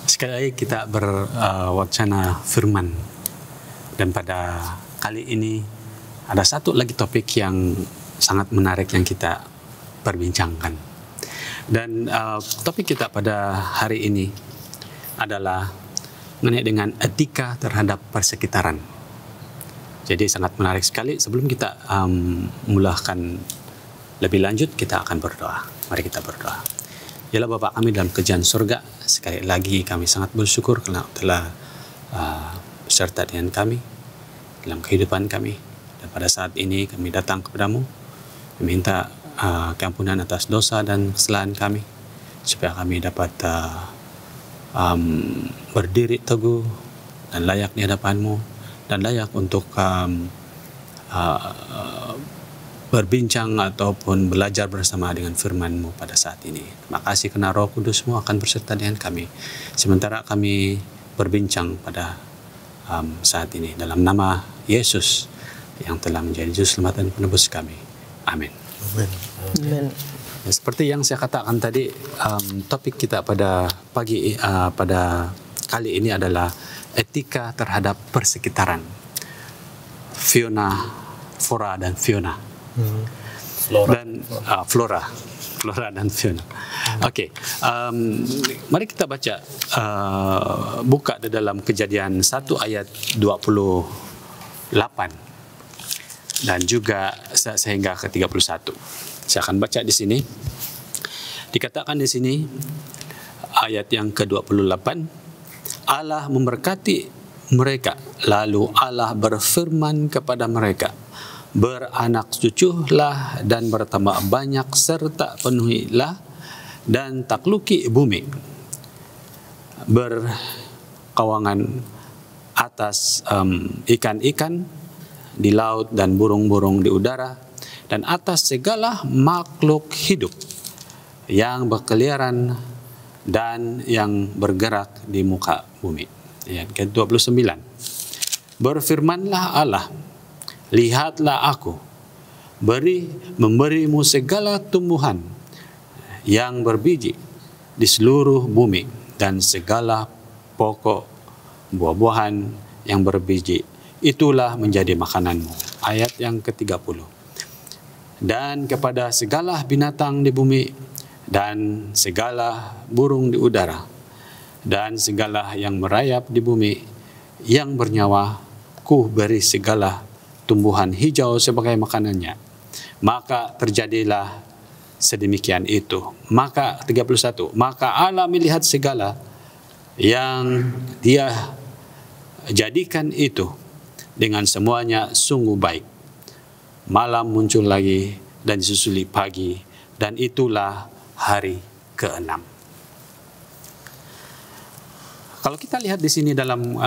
Sekali lagi kita berwacana firman, dan pada kali ini ada satu lagi topik yang sangat menarik yang kita perbincangkan. Dan topik kita pada hari ini adalah mengenai dengan etika terhadap persekitaran. Jadi sangat menarik sekali. Sebelum kita mulakan lebih lanjut, kita akan berdoa. Mari kita berdoa. Yalah Bapa kami dalam kerajaan surga, sekali lagi kami sangat bersyukur kerana telah beserta dengan kami dalam kehidupan kami. Dan pada saat ini kami datang kepadamu, meminta keampunan atas dosa dan kesalahan kami, supaya kami dapat berdiri teguh dan layak di hadapanmu, dan layak untuk berbincang ataupun belajar bersama dengan firman-Mu pada saat ini. Terima kasih kerana Roh Kudus-Mu akan berserta dengan kami sementara kami berbincang pada saat ini, dalam nama Yesus yang telah menjadi juru selamat dan penebus kami. Amin. Amin. Amin. Ya, seperti yang saya katakan tadi, topik kita pada pada kali ini adalah etika terhadap persekitaran. Flora dan Fiona. Dan Flora dan Fiona. Okey, mari kita baca, buka di dalam Kejadian 1 ayat 28 dan juga sehingga ke 31. Saya akan baca di sini. Dikatakan di sini ayat yang ke-28, Allah memberkati mereka, lalu Allah berfirman kepada mereka, beranak cuculah dan bertambah banyak serta penuhilah dan takluki bumi, berkawangan atas ikan-ikan di laut dan burung-burung di udara, dan atas segala makhluk hidup yang berkeliaran dan yang bergerak di muka bumi. Ayat ke-29. Berfirmanlah Allah, lihatlah aku memberimu segala tumbuhan yang berbiji di seluruh bumi dan segala pokok buah-buahan yang berbiji, itulah menjadi makananmu. Ayat yang ke-30. Dan kepada segala binatang di bumi dan segala burung di udara dan segala yang merayap di bumi yang bernyawa, ku beri segala tumbuhan hijau sebagai makanannya. Maka terjadilah sedemikian itu. Maka 31, maka Allah melihat segala yang Dia jadikan itu dengan semuanya sungguh baik. Malam muncul lagi dan disusuli pagi, dan itulah hari ke-6. Kalau kita lihat di sini dalam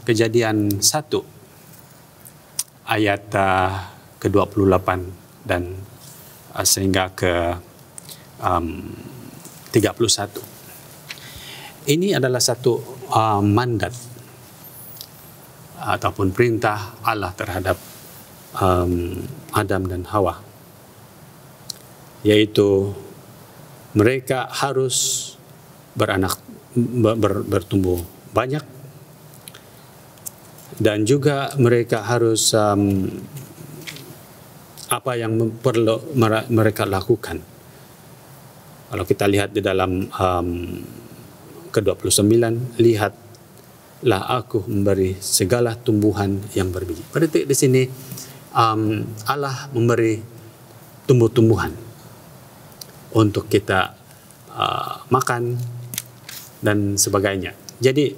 Kejadian 1 ayat ke-28 dan sehingga ke 31. Ini adalah satu mandat ataupun perintah Allah terhadap Adam dan Hawa, yaitu mereka harus bertumbuh banyak, dan juga mereka harus apa yang perlu mereka lakukan. Kalau kita lihat di dalam ke-29, lihatlah aku memberi segala tumbuhan yang berbiji. Berarti di sini Allah memberi tumbuh-tumbuhan untuk kita makan dan sebagainya. Jadi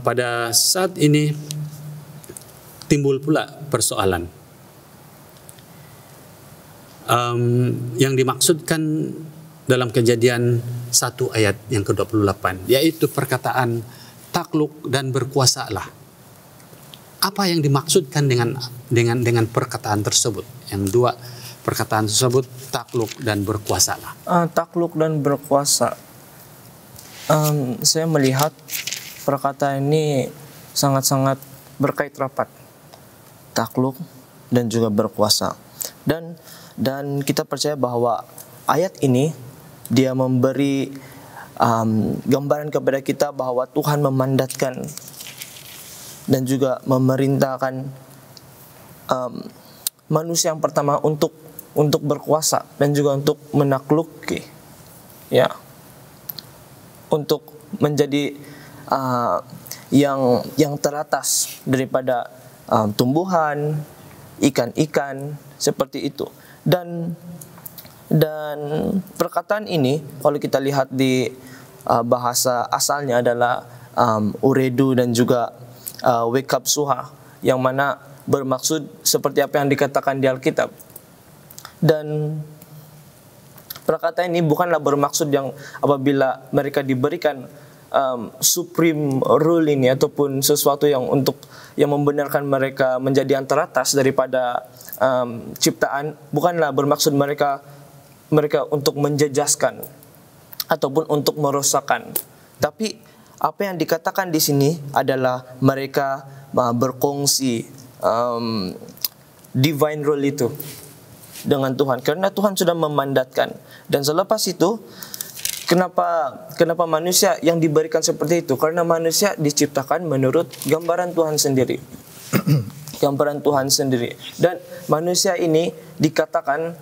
pada saat ini timbul pula persoalan yang dimaksudkan dalam Kejadian 1 ayat yang ke-28, yaitu perkataan takluk dan berkuasalah. Apa yang dimaksudkan dengan perkataan tersebut? Yang dua perkataan tersebut, takluk dan berkuasalah. Takluk dan berkuasa. Saya melihat perkataan ini sangat-sangat berkait rapat. Takluk dan juga berkuasa. Dan kita percaya bahwa ayat ini dia memberi gambaran kepada kita bahwa Tuhan memandatkan dan juga memerintahkan manusia yang pertama untuk berkuasa dan juga untuk menakluki, ya, untuk menjadi yang teratas daripada tumbuhan, ikan-ikan seperti itu. Dan perkataan ini kalau kita lihat di bahasa asalnya adalah uredu dan juga wekab suha, yang mana bermaksud seperti apa yang dikatakan di Alkitab. Dan perkataan ini bukanlah bermaksud yang apabila mereka diberikan supreme rule ini ataupun sesuatu yang membenarkan mereka menjadi yang teratas daripada ciptaan, bukanlah bermaksud mereka untuk menjejaskan ataupun untuk merosakkan. Tapi apa yang dikatakan di sini adalah mereka berkongsi divine role itu dengan Tuhan, karena Tuhan sudah memandatkan. Dan selepas itu, kenapa manusia yang diberikan seperti itu? Karena manusia diciptakan menurut gambaran Tuhan sendiri. Gambaran Tuhan sendiri. Dan manusia ini dikatakan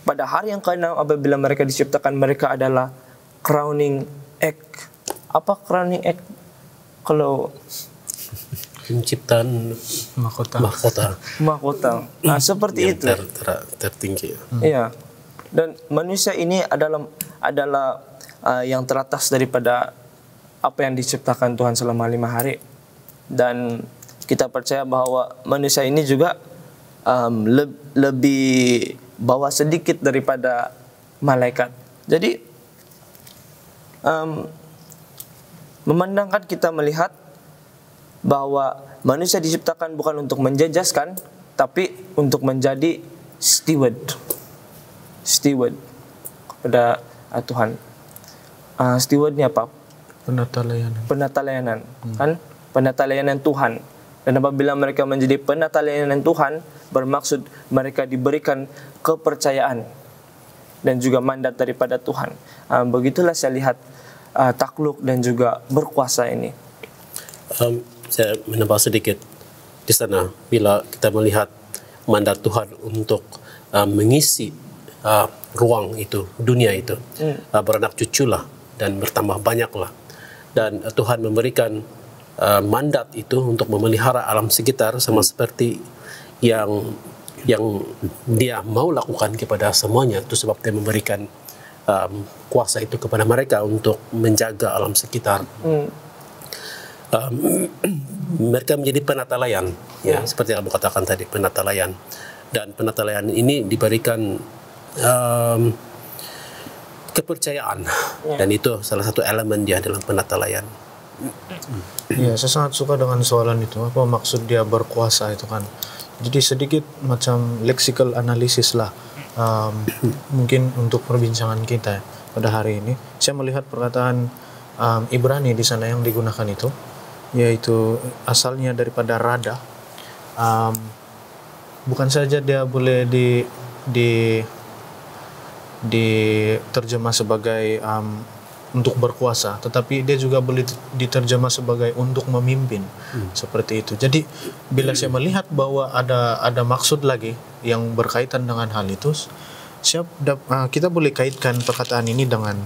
pada hari yang ke-6 apabila mereka diciptakan, mereka adalah crowning act. Apa crowning act? Kalau penciptaan mahkota. Nah, seperti itu. Tertinggi. Iya. Dan manusia ini adalah yang teratas daripada apa yang diciptakan Tuhan selama 5 hari. Dan kita percaya bahwa manusia ini juga lebih bawah sedikit daripada malaikat. Jadi memandangkan kita melihat bahwa manusia diciptakan bukan untuk menjejaskan, tapi untuk menjadi steward kepada Tuhan. Steward ini apa? Penata layanan. Kan? Penata layanan Tuhan. Dan apabila mereka menjadi penata layanan Tuhan, bermaksud mereka diberikan kepercayaan dan juga mandat daripada Tuhan. Begitulah saya lihat takluk dan juga berkuasa ini. Saya menambah sedikit di sana, bila kita melihat mandat Tuhan untuk mengisi ruang itu, dunia itu, beranak cuculah dan bertambah banyaklah. Dan Tuhan memberikan mandat itu untuk memelihara alam sekitar, sama seperti yang dia mau lakukan kepada semuanya. Itu sebab dia memberikan kuasa itu kepada mereka untuk menjaga alam sekitar. Mereka menjadi penata layan, ya, seperti yang Abu katakan tadi, penata layan. Dan penata layan ini diberikan kepercayaan, dan itu salah satu elemen dia dalam penata layan. Ya, saya sangat suka dengan soalan itu. Apa maksud dia berkuasa itu kan? Jadi sedikit macam lexical analysis lah, mungkin untuk perbincangan kita pada hari ini. Saya melihat perkataan Ibrani di sana yang digunakan itu, yaitu asalnya daripada rada. Bukan saja dia boleh diterjemah sebagai untuk berkuasa, tetapi dia juga boleh diterjemah sebagai untuk memimpin, seperti itu. Jadi bila saya melihat bahwa ada maksud lagi yang berkaitan dengan hal itu, kita boleh kaitkan perkataan ini dengan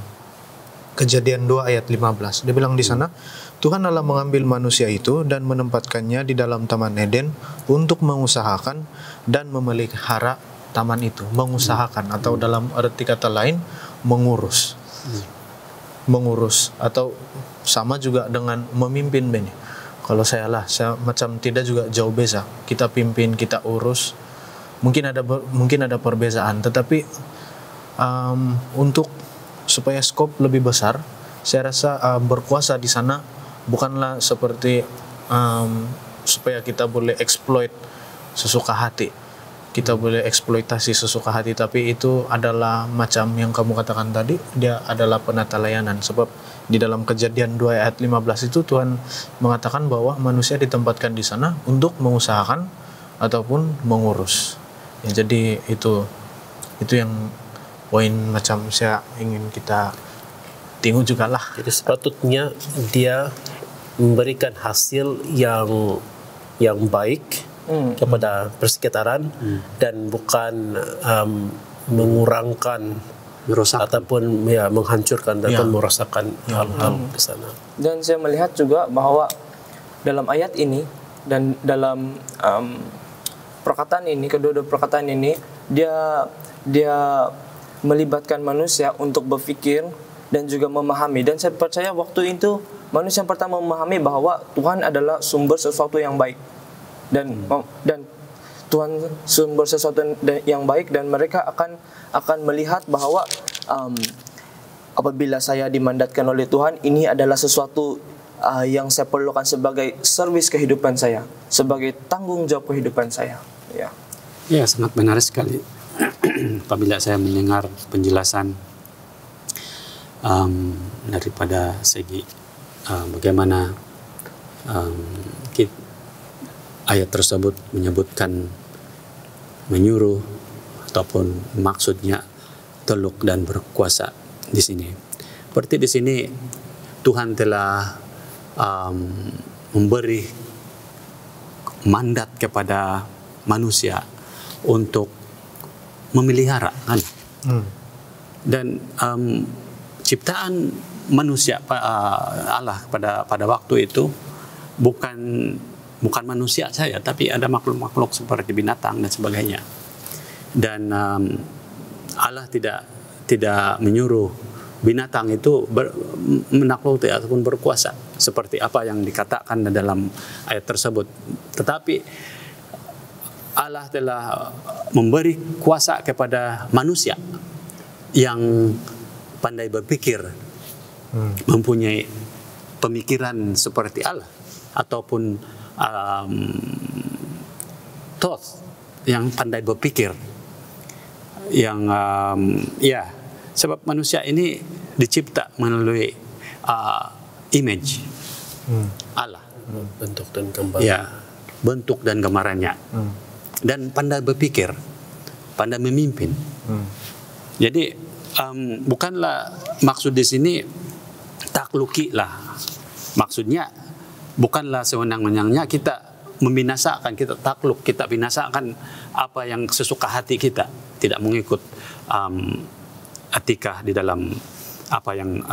Kejadian 2 ayat 15. Dia bilang di sana, Tuhan Allah mengambil manusia itu dan menempatkannya di dalam Taman Eden untuk mengusahakan dan memelihara taman itu. Mengusahakan atau dalam arti kata lain mengurus. Mengurus atau sama juga dengan memimpin Beni. Kalau saya macam tidak juga jauh beza. Kita pimpin, kita urus. Mungkin ada perbezaan, tetapi untuk supaya skop lebih besar, saya rasa berkuasa di sana bukanlah seperti supaya kita boleh exploit sesuka hati, kita boleh eksploitasi sesuka hati, tapi itu adalah macam yang kamu katakan tadi, dia adalah penata layanan. Sebab di dalam Kejadian 2 ayat 15 itu Tuhan mengatakan bahwa manusia ditempatkan di sana untuk mengusahakan ataupun mengurus. Ya, jadi itu yang poin macam saya ingin kita tengok juga lah. Jadi sepatutnya dia memberikan hasil yang baik kepada persekitaran dan bukan mengurangkan, Merusak. ataupun menghancurkan ataupun merosakkan hal-hal di sana. Dan saya melihat juga bahwa dalam ayat ini dan dalam perkataan ini, kedua-dua perkataan ini, dia melibatkan manusia untuk berfikir dan juga memahami. Dan saya percaya waktu itu manusia yang pertama memahami bahwa Tuhan adalah sumber sesuatu yang baik, dan Tuhan sumber sesuatu yang baik, dan mereka akan melihat bahwa apabila saya dimandatkan oleh Tuhan, ini adalah sesuatu yang saya perlukan sebagai servis kehidupan saya, sebagai tanggung jawab kehidupan saya. Ya, Ya, sangat benar sekali. Apabila saya mendengar penjelasan daripada segi bagaimana ayat tersebut menyebutkan menyuruh ataupun maksudnya teluk dan berkuasa di sini. Seperti di sini Tuhan telah memberi mandat kepada manusia untuk memelihara, kan? Dan ciptaan manusia Allah pada waktu itu bukan manusia saja, tapi ada makhluk-makhluk seperti binatang dan sebagainya. Dan Allah tidak menyuruh binatang itu menakluki ataupun berkuasa seperti apa yang dikatakan dalam ayat tersebut. Tetapi Allah telah memberi kuasa kepada manusia yang pandai berpikir, mempunyai pemikiran seperti Allah, ataupun thought, yang pandai berpikir, yang sebab manusia ini dicipta melalui image Allah, bentuk dan gambar. ya, bentuk dan gambarannya, dan pandai berpikir, pandai memimpin. Jadi bukanlah maksud di sini takluki lah, maksudnya bukanlah sewenang-wenangnya kita membinasakan, kita takluk, kita binasakan apa yang sesuka hati kita, tidak mengikut etika di dalam apa yang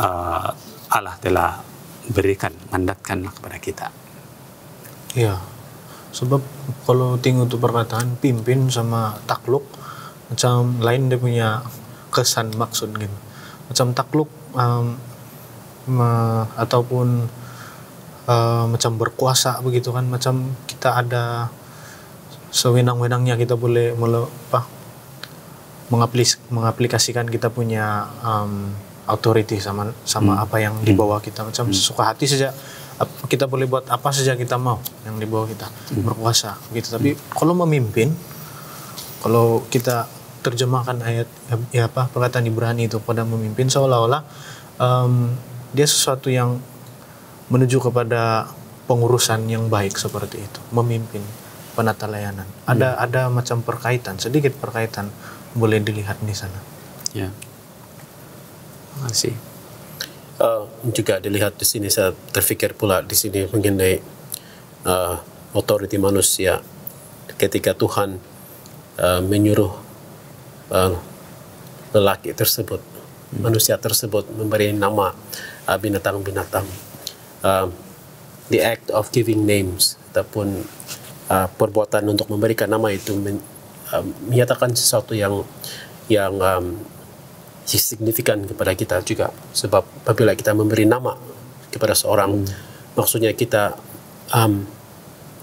Allah telah berikan, mandatkan kepada kita. Ya, sebab kalau tengok tuh perkataan pimpin sama takluk, macam lain dia punya kesan maksud gitu. Macam takluk ataupun macam berkuasa begitu kan, macam kita ada sewenang-wenangnya, kita boleh mengaplikasikan kita punya authority sama apa yang di bawah kita, macam sesuka hati saja kita boleh buat apa saja kita mau yang di bawah kita, berkuasa gitu. Tapi kalau memimpin, kalau kita terjemahkan ayat perkataan Ibrani itu pada memimpin, seolah-olah dia sesuatu yang menuju kepada pengurusan yang baik seperti itu, memimpin, penata layanan. Ada macam sedikit perkaitan boleh dilihat di sana. Ya, terima kasih. Juga dilihat di sini, saya terfikir pula di sini mengenai otoriti manusia ketika Tuhan menyuruh lelaki tersebut, manusia tersebut memberi nama binatang-binatang. The act of giving names ataupun perbuatan untuk memberikan nama itu menyatakan sesuatu yang signifikan kepada kita juga. Sebab apabila kita memberi nama kepada seorang, maksudnya kita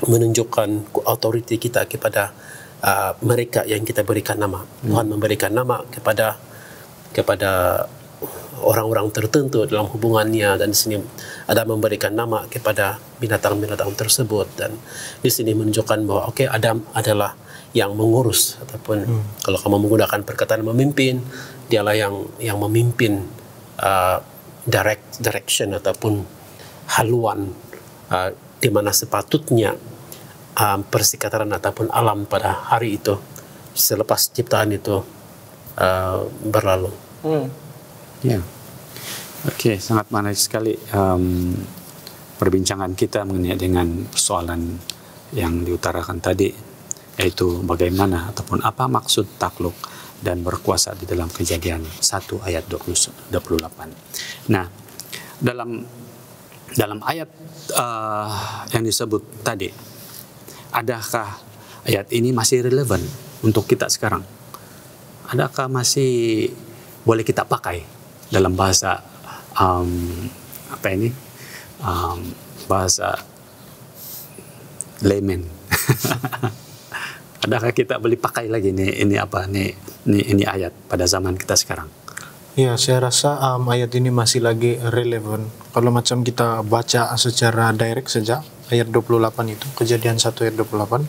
menunjukkan authority kita kepada mereka yang kita berikan nama. Tuhan memberikan nama kepada orang-orang tertentu dalam hubungannya, dan di sini ada memberikan nama kepada binatang-binatang tersebut, dan di sini menunjukkan bahwa Adam adalah yang mengurus, ataupun kalau kamu menggunakan perkataan memimpin, dialah yang memimpin direction ataupun haluan di mana sepatutnya persekitaran ataupun alam pada hari itu selepas ciptaan itu berlalu. Ya, oke, sangat menarik sekali perbincangan kita mengenai dengan persoalan yang diutarakan tadi, yaitu bagaimana ataupun apa maksud takluk dan berkuasa di dalam Kejadian 1 ayat 28. Nah, dalam ayat yang disebut tadi, adakah ayat ini masih relevan untuk kita sekarang? Adakah masih boleh kita pakai dalam bahasa bahasa layman? Adakah kita boleh pakai lagi ini ayat pada zaman kita sekarang? Ya, saya rasa ayat ini masih lagi relevan. Kalau macam kita baca secara direct saja, ayat 28 itu, Kejadian 1 ayat 28.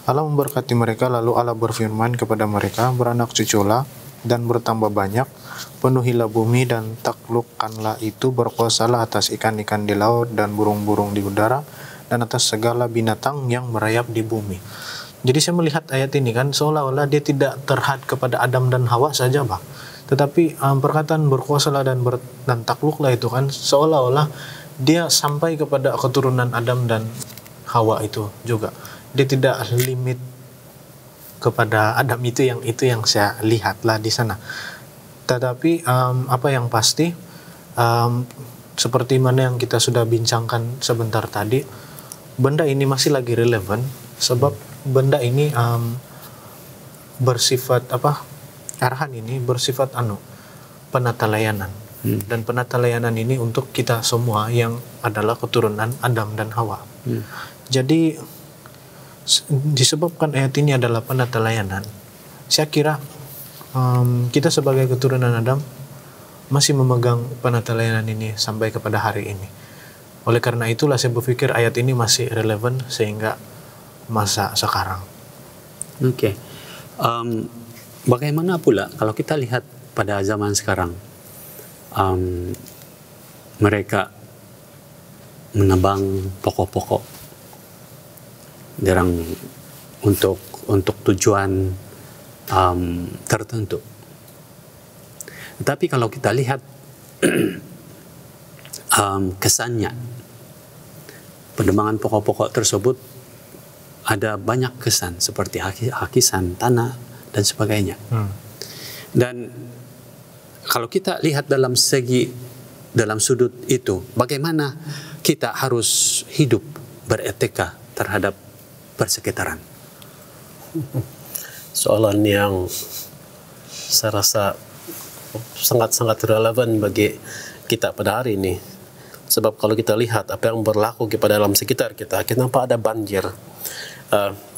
Allah memberkati mereka, lalu Allah berfirman kepada mereka, beranak cuculah dan bertambah banyak, penuhilah bumi dan taklukkanlah itu, berkuasalah atas ikan-ikan di laut dan burung-burung di udara, dan atas segala binatang yang merayap di bumi. Jadi saya melihat ayat ini kan seolah-olah dia tidak terhad kepada Adam dan Hawa saja, Pak. Tetapi perkataan berkuasalah dan takluklah itu kan seolah-olah dia sampai kepada keturunan Adam dan Hawa itu juga. Dia tidak limit kepada Adam, itu yang saya lihatlah di sana. Tetapi apa yang pasti seperti mana yang kita sudah bincangkan sebentar tadi, benda ini masih lagi relevan sebab benda ini bersifat arahan ini bersifat penata layanan. Dan penata layanan ini untuk kita semua yang adalah keturunan Adam dan Hawa. Jadi disebabkan ayat ini adalah penata layanan, saya kira kita sebagai keturunan Adam masih memegang penata layanan ini sampai kepada hari ini. Oleh karena itulah saya berpikir ayat ini masih relevan sehingga masa sekarang. Oke. Bagaimana pula kalau kita lihat pada zaman sekarang, mereka menebang pokok-pokok derang untuk tujuan tertentu. Tetapi kalau kita lihat kesannya, penebangan pokok-pokok tersebut ada banyak kesan seperti hakisan tanah dan sebagainya. Dan kalau kita lihat dalam sudut itu, bagaimana kita harus hidup beretika terhadap persekitaran? Soalan yang saya rasa sangat-sangat relevan bagi kita pada hari ini. Sebab kalau kita lihat apa yang berlaku kepada alam sekitar kita, kenapa ada banjir?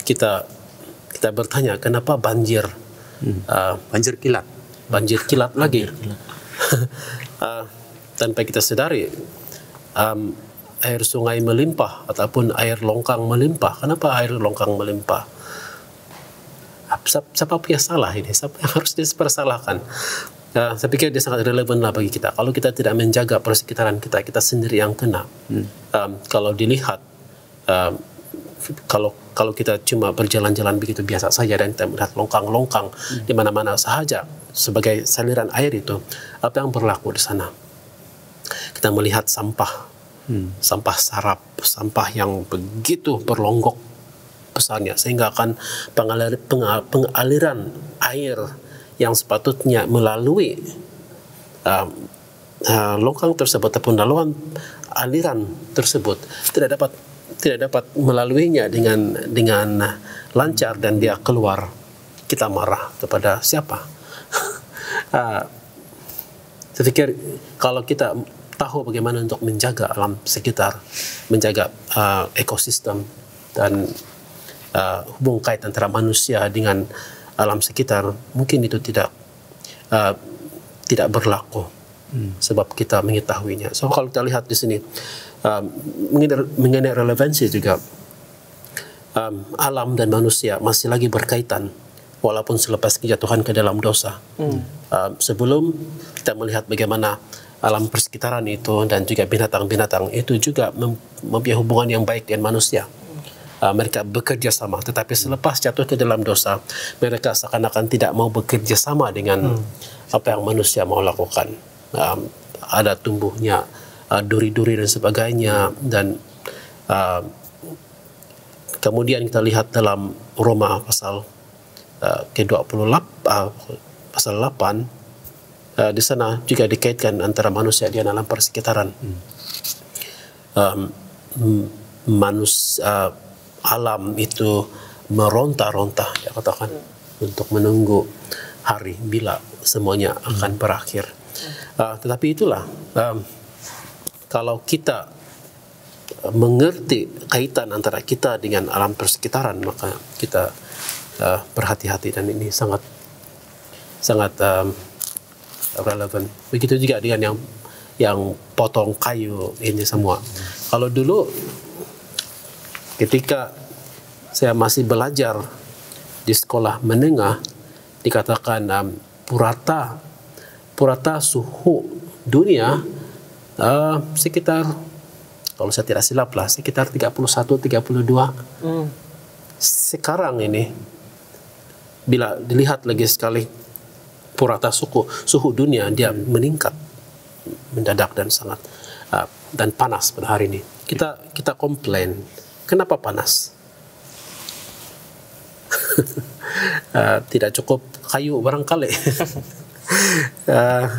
Kita bertanya, kenapa banjir? Banjir kilat. Banjir kilat lagi. Tanpa kita sadari, air sungai melimpah ataupun air longkang melimpah. Kenapa air longkang melimpah? Siapa punya salah ini? Siapa yang harus dipersalahkan? Saya pikir dia sangat relevan lah bagi kita. Kalau kita tidak menjaga persekitaran kita, kita sendiri yang kena. Kalau dilihat, kalau kita cuma berjalan-jalan begitu biasa saja dan kita melihat longkang-longkang di mana-mana sahaja sebagai saliran air itu, apa yang berlaku di sana? Kita melihat sampah, sampah sarap, sampah yang begitu berlonggok besarnya sehingga akan pengaliran air yang sepatutnya melalui longkang tersebut ataupun aliran tersebut tidak dapat melaluinya dengan lancar dan dia keluar. Kita marah kepada siapa? Saya pikir kalau kita tahu bagaimana untuk menjaga alam sekitar, menjaga ekosistem dan hubungan kait antara manusia dengan alam sekitar, mungkin itu tidak berlaku sebab kita mengetahuinya. So kalau kita lihat di sini mengenai relevansi juga, alam dan manusia masih lagi berkaitan walaupun selepas kejatuhan ke dalam dosa. Sebelum kita melihat bagaimana alam persekitaran itu dan juga binatang-binatang itu juga mempunyai hubungan yang baik dengan manusia. Mereka bekerja sama, tetapi selepas jatuh ke dalam dosa, mereka seakan-akan tidak mau bekerja sama dengan apa yang manusia mau lakukan. Ada tumbuhnya duri-duri dan sebagainya, dan kemudian kita lihat dalam Roma pasal ke-28 pasal 8, di sana juga dikaitkan antara manusia di alam persekitaran. Alam itu meronta-ronta, dia katakan, untuk menunggu hari bila semuanya akan berakhir. Tetapi itulah, kalau kita mengerti kaitan antara kita dengan alam persekitaran, maka kita berhati-hati, dan ini sangat relevan. Begitu juga dengan yang potong kayu ini semua. Kalau dulu ketika saya masih belajar di sekolah menengah, dikatakan purata suhu dunia sekitar, kalau saya tidak silap lah, sekitar 31-32. Sekarang ini bila dilihat lagi sekali purata suhu dunia, dia meningkat mendadak dan sangat dan panas pada hari ini. Kita komplain, kenapa panas? Tidak cukup kayu barangkali.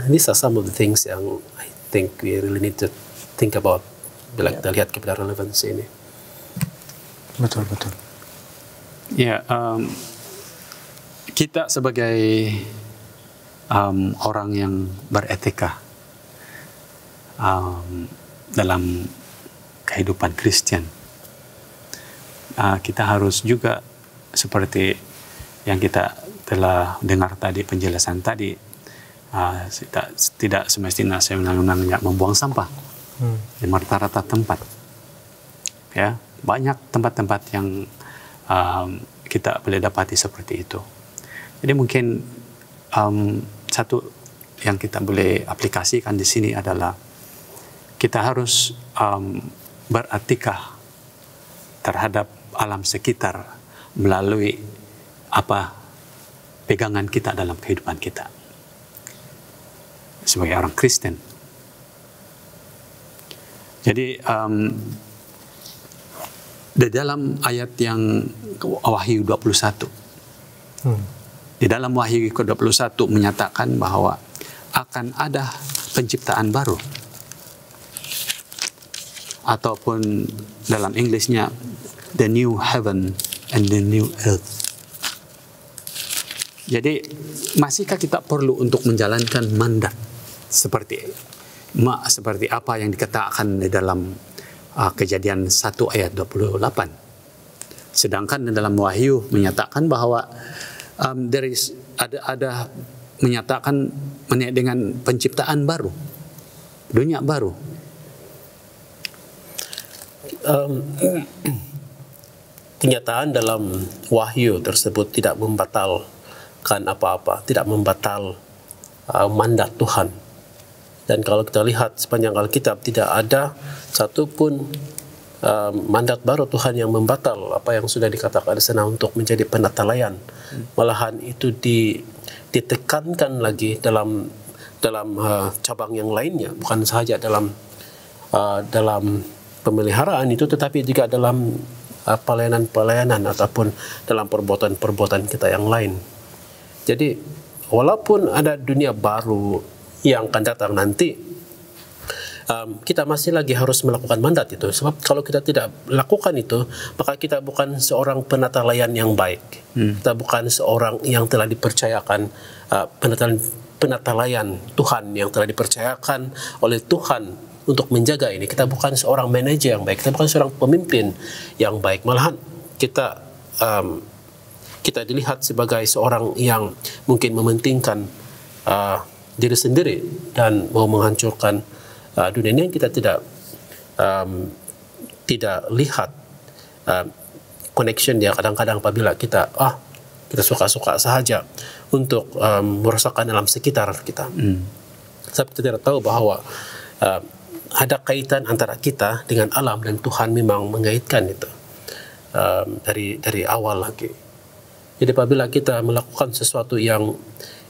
These are some of the things yang I think we really need to think about bila kita lihat kepada relevansi ini. Betul. Ya, kita sebagai orang yang beretika dalam kehidupan Kristen, kita harus juga seperti yang kita telah dengar tadi, penjelasan tadi, tidak semestinya sewenang-wenang membuang sampah di rata-rata tempat. Ya, banyak tempat-tempat yang kita boleh dapati seperti itu. Jadi mungkin satu yang kita boleh aplikasikan di sini adalah kita harus beretika terhadap alam sekitar melalui apa pegangan kita dalam kehidupan kita sebagai orang Kristen. Jadi di dalam ayat yang Wahyu 21, di dalam Wahyu 21 menyatakan bahwa akan ada penciptaan baru, ataupun dalam Inggrisnya the new heaven and the new earth. Jadi masihkah kita perlu untuk menjalankan mandat seperti apa yang dikatakan di dalam Kejadian 1 ayat 28, sedangkan dalam Wahyu menyatakan bahwa ada menyatakan dengan penciptaan baru, dunia baru. Kenyataan dalam Wahyu tersebut tidak membatalkan apa-apa, tidak membatal mandat Tuhan. Dan kalau kita lihat sepanjang Alkitab, tidak ada satupun mandat baru Tuhan yang membatal apa yang sudah dikatakan di sana untuk menjadi penatalayan. Malahan itu ditekankan lagi dalam cabang yang lainnya, bukan sahaja dalam pemeliharaan itu, tetapi juga dalam pelayanan-pelayanan ataupun dalam perbuatan-perbuatan kita yang lain. Jadi walaupun ada dunia baru yang akan datang nanti, kita masih lagi harus melakukan mandat itu. Sebab kalau kita tidak lakukan itu, maka kita bukan seorang penatalayan yang baik. Kita bukan seorang yang telah dipercayakan penatalayan Tuhan, yang telah dipercayakan oleh Tuhan untuk menjaga ini. Kita bukan seorang manajer yang baik, kita bukan seorang pemimpin yang baik. Malahan kita dilihat sebagai seorang yang mungkin mementingkan diri sendiri dan mau menghancurkan dunia ini. Yang kita tidak lihat connection dia kadang-kadang apabila kita suka-suka sahaja untuk merasakan alam sekitar kita. Sebab kita tidak tahu bahwa ada kaitan antara kita dengan alam, dan Tuhan memang mengaitkan itu dari awal lagi. Jadi apabila kita melakukan sesuatu yang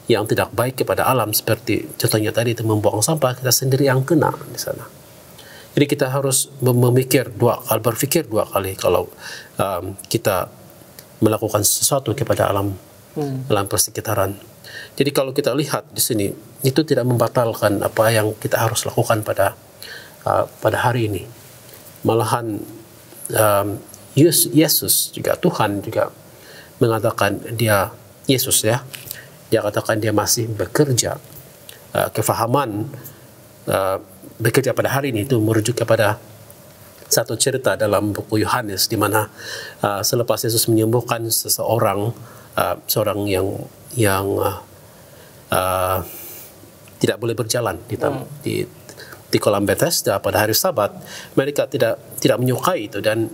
tidak baik kepada alam, seperti contohnya tadi itu membuang sampah, kita sendiri yang kena di sana. Jadi kita harus berpikir dua kali kalau kita melakukan sesuatu kepada alam persekitaran. Jadi kalau kita lihat di sini, itu tidak membatalkan apa yang kita harus lakukan pada hari ini. Malahan Yesus juga, Tuhan juga mengatakan dia katakan dia masih bekerja. Kefahaman bekerja pada hari ini itu merujuk kepada satu cerita dalam buku Yohanes, di mana selepas Yesus menyembuhkan seorang yang tidak boleh berjalan di kolam Bethesda pada hari Sabat, mereka tidak menyukai itu, dan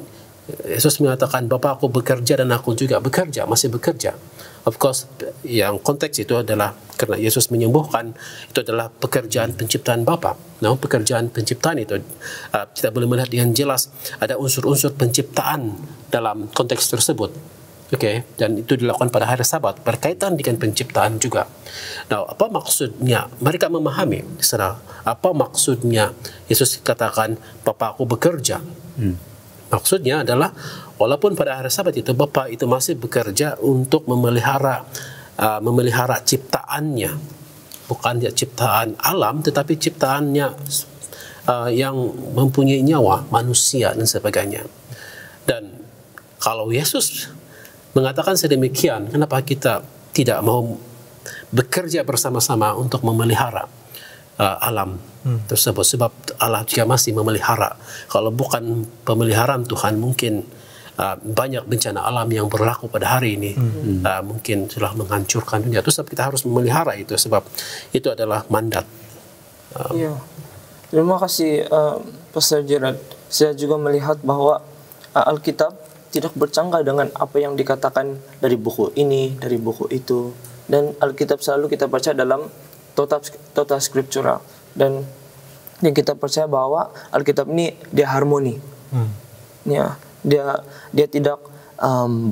Yesus mengatakan, Bapa, aku bekerja dan aku juga bekerja, masih bekerja. Of course, yang konteks itu adalah karena Yesus menyembuhkan, itu adalah pekerjaan penciptaan Bapa. Nah, pekerjaan penciptaan itu kita boleh melihat dengan jelas ada unsur-unsur penciptaan dalam konteks tersebut. Dan itu dilakukan pada hari Sabat, berkaitan dengan penciptaan juga. Nah, apa maksudnya? Mereka memahami di sana. Apa maksudnya Yesus katakan, Bapa, aku bekerja? Maksudnya adalah walaupun pada hari Sabat itu Bapa itu masih bekerja untuk memelihara ciptaannya, bukan dia ciptaan alam, tetapi ciptaannya yang mempunyai nyawa, manusia dan sebagainya. Dan kalau Yesus mengatakan sedemikian, kenapa kita tidak mau bekerja bersama-sama untuk memelihara alam tersebut? Sebab Allah juga masih memelihara. Kalau bukan pemeliharaan Tuhan, mungkin banyak bencana alam yang berlaku pada hari ini mungkin telah menghancurkan dunia. Itu sebab kita harus memelihara itu, sebab itu adalah mandat. Terima kasih Pastor Gerard. Saya juga melihat bahwa Alkitab tidak bercanggah dengan apa yang dikatakan dari buku ini, dari buku itu, dan Alkitab selalu kita percaya dalam total scriptural, dan yang kita percaya bahwa Alkitab ini dia harmoni. Dia tidak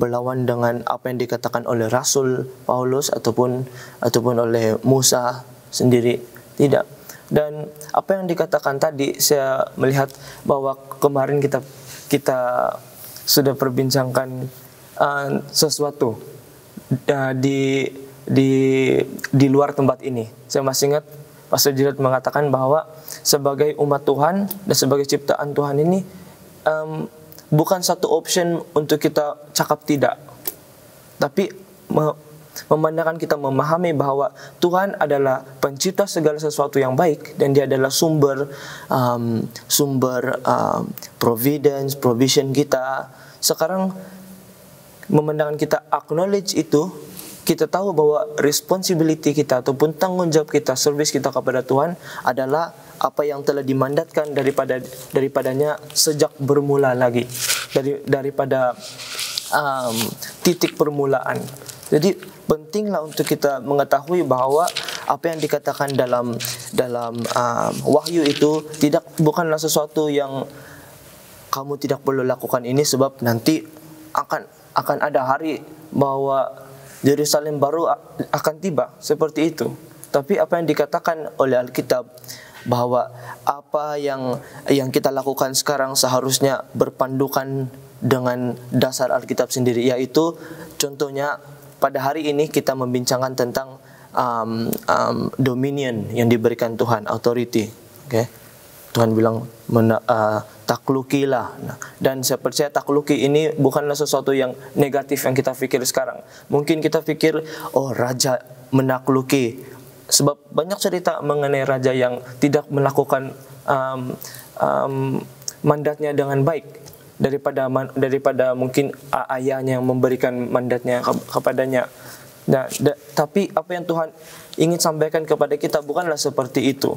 berlawan dengan apa yang dikatakan oleh Rasul Paulus ataupun oleh Musa sendiri, tidak. Dan apa yang dikatakan tadi, saya melihat bahwa kemarin kita sudah perbincangkan sesuatu di luar tempat ini. Saya masih ingat Pastor Gerard mengatakan bahwa sebagai umat Tuhan dan sebagai ciptaan Tuhan ini bukan satu option untuk kita cakap tidak, tapi memandangkan kita memahami bahwa Tuhan adalah pencipta segala sesuatu yang baik, dan dia adalah sumber provision kita. Sekarang memandangkan kita acknowledge itu, kita tahu bahwa responsibility kita ataupun tanggung jawab kita, service kita kepada Tuhan adalah apa yang telah dimandatkan daripadanya sejak bermula lagi, daripada titik permulaan. Jadi pentinglah untuk kita mengetahui bahwa apa yang dikatakan dalam wahyu itu bukanlah sesuatu yang kamu tidak perlu lakukan ini sebab nanti akan ada hari bahwa Yerusalem baru akan tiba, seperti itu. Tapi apa yang dikatakan oleh Alkitab bahwa apa yang kita lakukan sekarang seharusnya berpandukan dengan dasar Alkitab sendiri, yaitu contohnya pada hari ini kita membincangkan tentang dominion yang diberikan Tuhan, authority. Tuhan bilang taklukilah. Dan saya percaya takluki ini bukanlah sesuatu yang negatif yang kita pikir sekarang. Mungkin kita pikir, raja menakluki. Sebab banyak cerita mengenai raja yang tidak melakukan mandatnya dengan baik daripada mungkin ayahnya yang memberikan mandatnya kepadanya. Tapi apa yang Tuhan ingin sampaikan kepada kita bukanlah seperti itu.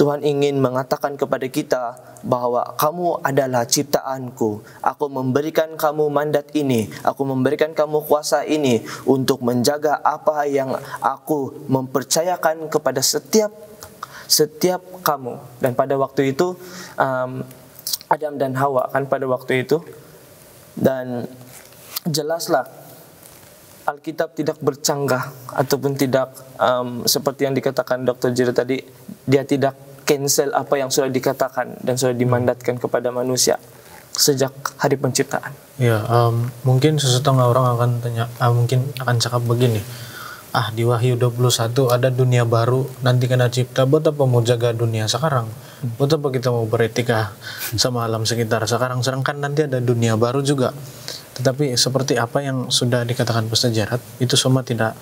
Tuhan ingin mengatakan kepada kita bahwa kamu adalah ciptaanku. Aku memberikan kamu mandat ini, aku memberikan kamu kuasa ini untuk menjaga apa yang aku mempercayakan kepada setiap kamu. Dan pada waktu itu Adam dan Hawa kan pada waktu itu, dan jelaslah Alkitab tidak bercanggah ataupun tidak seperti yang dikatakan Dr. Jiro tadi, dia tidak cancel apa yang sudah dikatakan dan sudah dimandatkan kepada manusia sejak hari penciptaan. Ya, mungkin sesetengah orang akan tanya, mungkin akan cakap begini, di Wahyu 21 ada dunia baru, nanti kena cipta, buat apa mau jaga dunia sekarang? Buat apa kita mau beretika sama alam sekitar sekarang, sedangkan nanti ada dunia baru juga. Tetapi seperti apa yang sudah dikatakan Pastor Gerard, itu semua tidak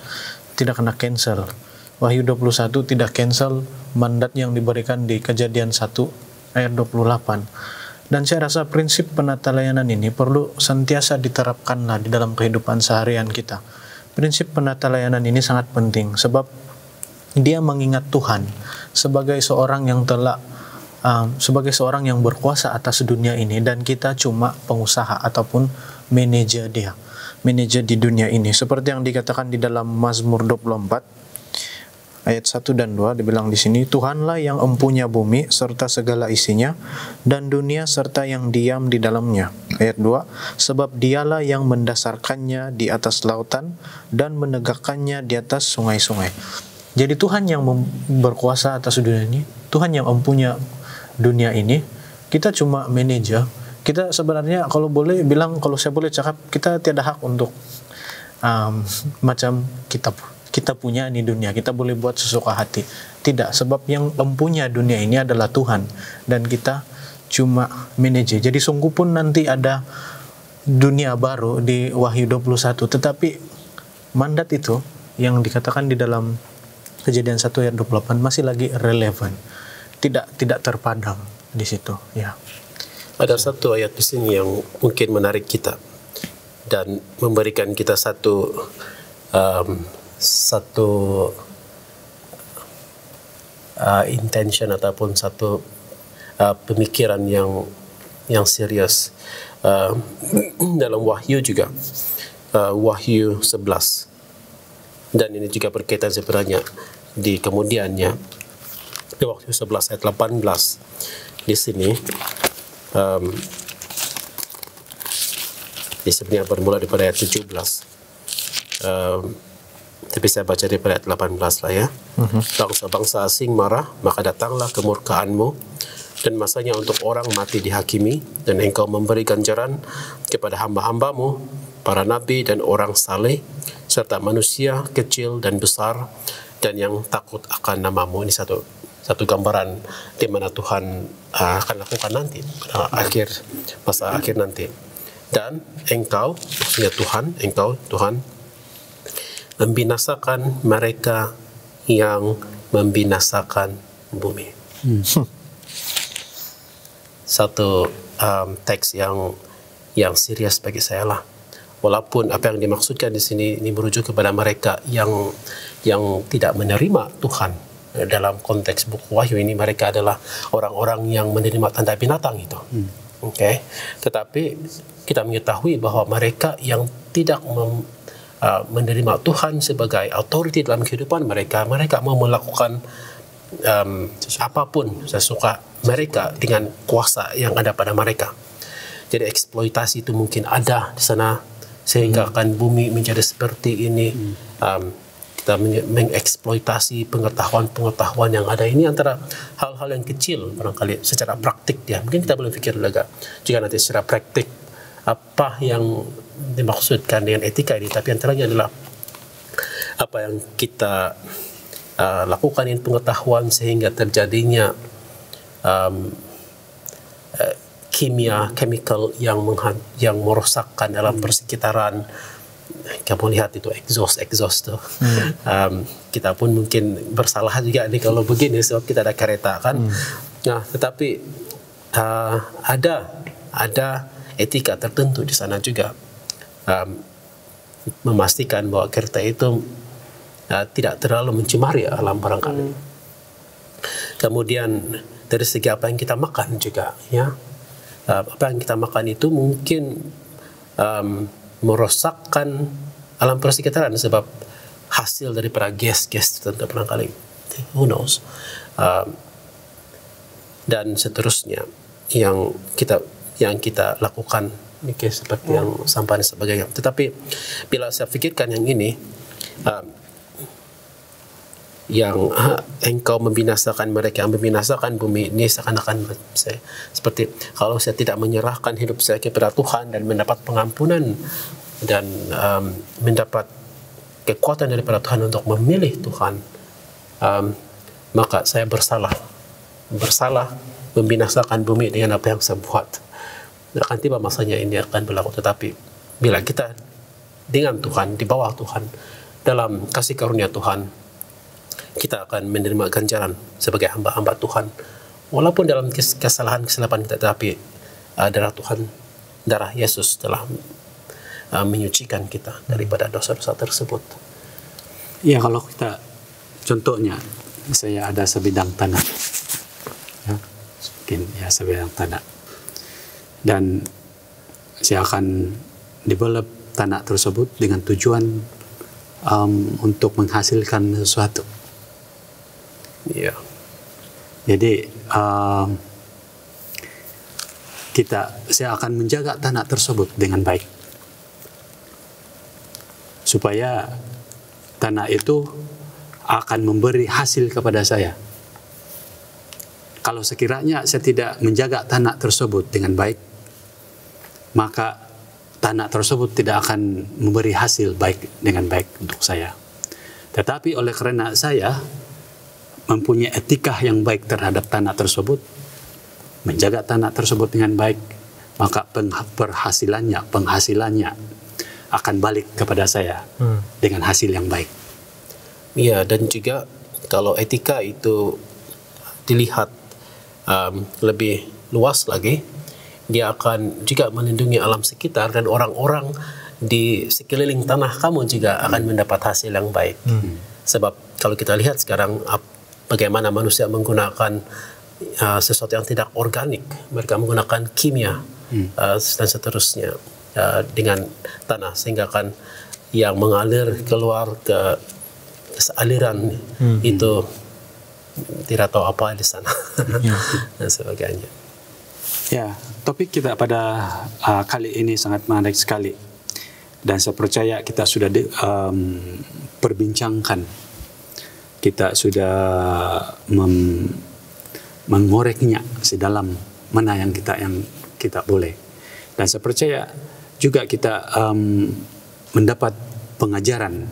kena cancel. Wahyu 21 tidak cancel mandat yang diberikan di Kejadian 1 ayat 28. Dan saya rasa prinsip penata layanan ini perlu sentiasa diterapkanlah di dalam kehidupan seharian kita. Prinsip penata layanan ini sangat penting sebab dia mengingat Tuhan sebagai seorang yang sebagai seorang yang berkuasa atas dunia ini, dan kita cuma pengusaha ataupun manajer di dunia ini. Seperti yang dikatakan di dalam Mazmur 24 ayat 1 dan 2, dibilang di sini, Tuhanlah yang empunya bumi serta segala isinya dan dunia serta yang diam di dalamnya. Ayat 2, sebab dialah yang mendasarkannya di atas lautan dan menegakkannya di atas sungai-sungai. Jadi Tuhan yang berkuasa atas dunia ini, Tuhan yang empunya dunia ini, kita cuma manajer. Kita sebenarnya kalau saya boleh cakap, kita tiada hak untuk macam kita punya ini dunia, kita boleh buat sesuka hati. Tidak, sebab yang empunya dunia ini adalah Tuhan dan kita cuma manajer. Jadi sungguh pun nanti ada dunia baru di Wahyu 21, tetapi mandat itu yang dikatakan di dalam Kejadian 1 ayat 28 masih lagi relevan. Tidak terpadam di situ, ya. Ada satu ayat di sini yang mungkin menarik kita dan memberikan kita satu intention ataupun satu pemikiran yang serius dalam Wahyu juga, Wahyu 11, dan ini juga berkaitan sebenarnya di kemudiannya di Wahyu 11 ayat 18 di sini. Ini sebenarnya bermula daripada ayat 17, tapi saya baca daripada ayat 18 lah ya. Bangsa-bangsa asing marah, maka datanglah kemurkaanmu dan masanya untuk orang mati dihakimi, dan engkau memberi ganjaran kepada hamba-hambamu, para nabi dan orang saleh, serta manusia kecil dan besar, dan yang takut akan namamu. Ini satu gambaran di mana Tuhan akan lakukan nanti masa akhir nanti. Dan engkau, maksudnya Tuhan membinasakan mereka yang membinasakan bumi. Satu teks yang serius bagi saya lah. Walaupun apa yang dimaksudkan di sini ini merujuk kepada mereka yang tidak menerima Tuhan. Dalam konteks buku Wahyu ini, mereka adalah orang-orang yang menerima tanda binatang itu. Okay. Tetapi kita mengetahui bahwa mereka yang tidak menerima Tuhan sebagai authority dalam kehidupan mereka mau melakukan apapun sesuka mereka dengan kuasa yang ada pada mereka. Jadi eksploitasi itu mungkin ada di sana sehingga akan bumi menjadi seperti ini. Kita mengeksploitasi pengetahuan yang ada ini, antara hal-hal yang kecil barangkali secara praktik ya. Mungkin kita boleh fikir juga nanti secara praktik apa yang dimaksudkan dengan etika ini, tapi antaranya adalah apa yang kita lakukan dengan pengetahuan sehingga terjadinya chemical yang merosakkan dalam persekitaran. Kamu lihat itu exhaust tuh. Kita pun mungkin bersalah juga nih kalau begini, sebab kita ada kereta kan. Nah, tetapi ada etika tertentu di sana juga, memastikan bahwa kereta itu tidak terlalu mencemari alam barangkali. Kemudian dari segi apa yang kita makan juga, ya, apa yang kita makan itu mungkin merosakkan alam persekitaran sebab hasil daripada gas-gas tertentu barangkali, who knows, dan seterusnya yang kita lakukan, seperti yang sampah dan sebagainya. Tetapi bila saya fikirkan yang ini, yang engkau membinasakan mereka yang membinasakan bumi ini, seakan-akan saya seperti kalau saya tidak menyerahkan hidup saya kepada Tuhan dan mendapat pengampunan dan mendapat kekuatan daripada Tuhan untuk memilih Tuhan, maka saya bersalah membinasakan bumi dengan apa yang saya buat. Akan tiba masanya ini akan berlaku. Tetapi bila kita dengan Tuhan, di bawah Tuhan, dalam kasih karunia Tuhan, kita akan menerima ganjaran sebagai hamba-hamba Tuhan. Walaupun dalam kesalahan-kesalahan kita, tetapi darah Tuhan, darah Yesus telah menyucikan kita daripada dosa-dosa tersebut. Ya, kalau kita contohnya, saya ada sebidang tanah, ya, mungkin ya sebidang tanah, dan saya akan develop tanah tersebut dengan tujuan untuk menghasilkan sesuatu. Ya. Jadi saya akan menjaga tanah tersebut dengan baik supaya tanah itu akan memberi hasil kepada saya. Kalau sekiranya saya tidak menjaga tanah tersebut dengan baik, maka tanah tersebut tidak akan memberi hasil dengan baik untuk saya. Tetapi oleh karena saya mempunyai etika yang baik terhadap tanah tersebut, menjaga tanah tersebut dengan baik, maka penghasilannya akan balik kepada saya dengan hasil yang baik. Iya, dan juga kalau etika itu dilihat lebih luas lagi, dia akan juga melindungi alam sekitar dan orang-orang di sekeliling tanah kamu juga akan mendapat hasil yang baik. Sebab kalau kita lihat sekarang bagaimana manusia menggunakan sesuatu yang tidak organik, mereka menggunakan kimia dan seterusnya dengan tanah, sehingga kan yang mengalir keluar ke aliran itu tidak tahu apa di sana dan sebagainya. Ya, topik kita pada kali ini sangat menarik sekali, dan saya percaya kita sudah perbincangkan, kita sudah mengoreknya sedalam mana yang kita boleh, dan saya percaya juga kita mendapat pengajaran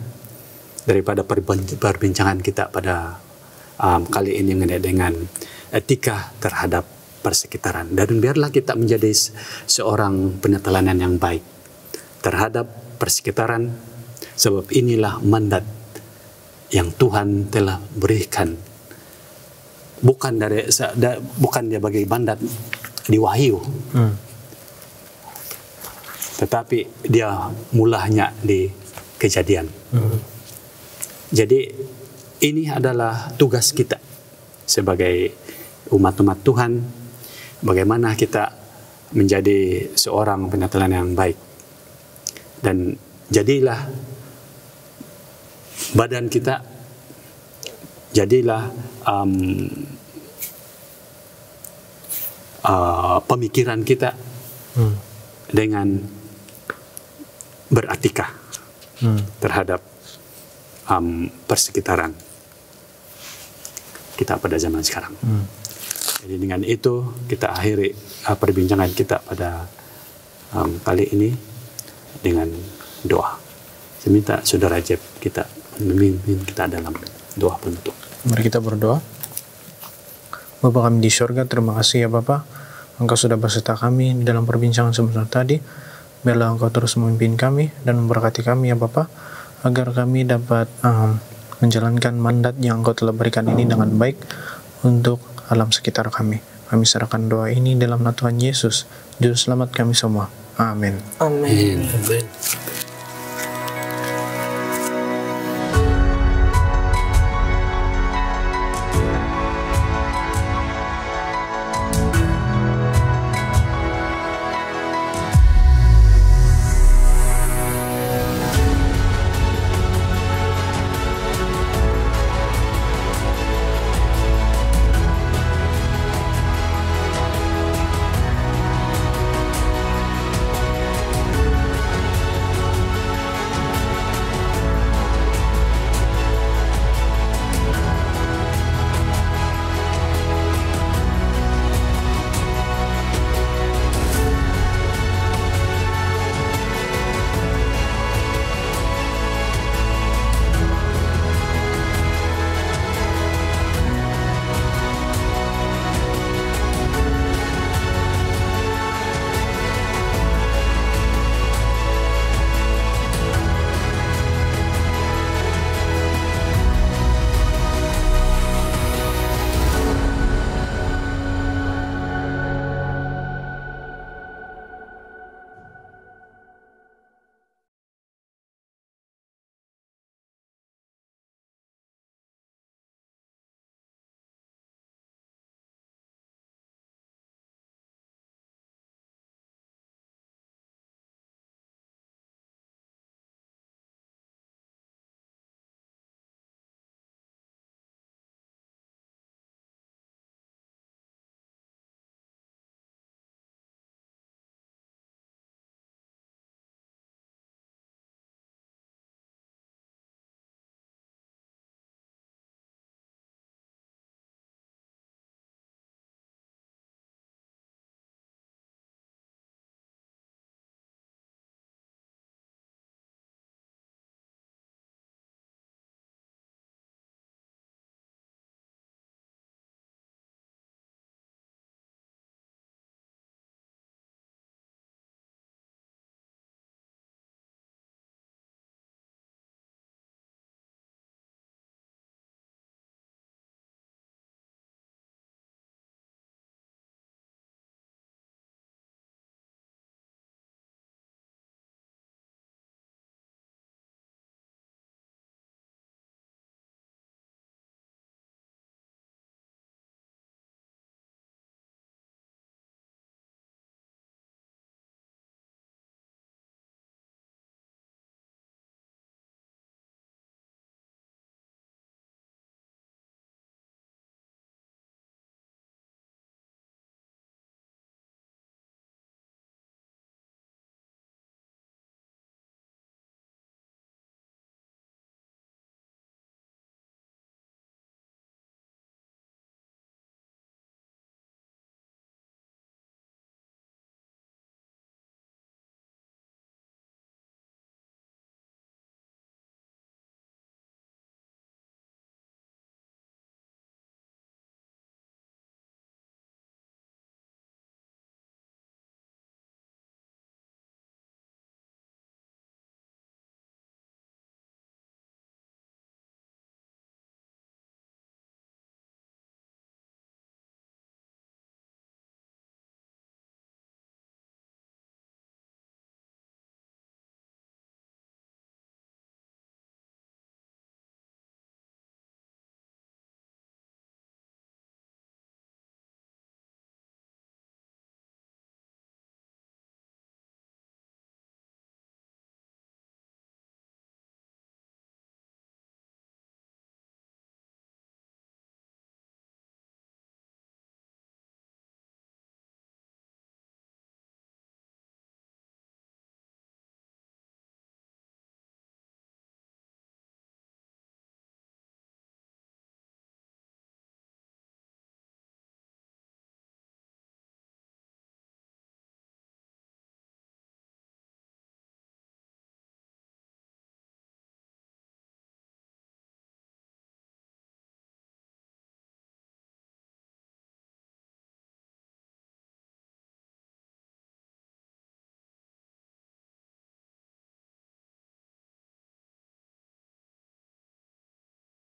daripada perbincangan kita pada kali ini mengenai dengan etika terhadap persekitaran. Dan biarlah kita menjadi seorang penetelanan yang baik terhadap persekitaran, sebab inilah mandat yang Tuhan telah berikan. Bukan dia bagi mandat di Wahyu, tetapi dia mulanya di Kejadian. Jadi ini adalah tugas kita sebagai umat-umat Tuhan, bagaimana kita menjadi seorang penetelanan yang baik, dan jadilah badan kita, jadilah pemikiran kita dengan beretika terhadap persekitaran kita pada zaman sekarang. Jadi dengan itu kita akhiri perbincangan kita pada kali ini dengan doa. Saya minta Saudara Jeb kita memimpin kita dalam doa penutup. Mari kita berdoa. Bapa kami di surga, terima kasih ya Bapa, Engkau sudah beserta kami di dalam perbincangan sebentar tadi. Biarlah Engkau terus memimpin kami dan memberkati kami ya Bapa, agar kami dapat menjalankan mandat yang Engkau telah berikan ini dengan baik untuk alam sekitar kami. Kami serahkan doa ini dalam nama Tuhan Yesus, Juru Selamat kami semua. Amin. Amin. Amin.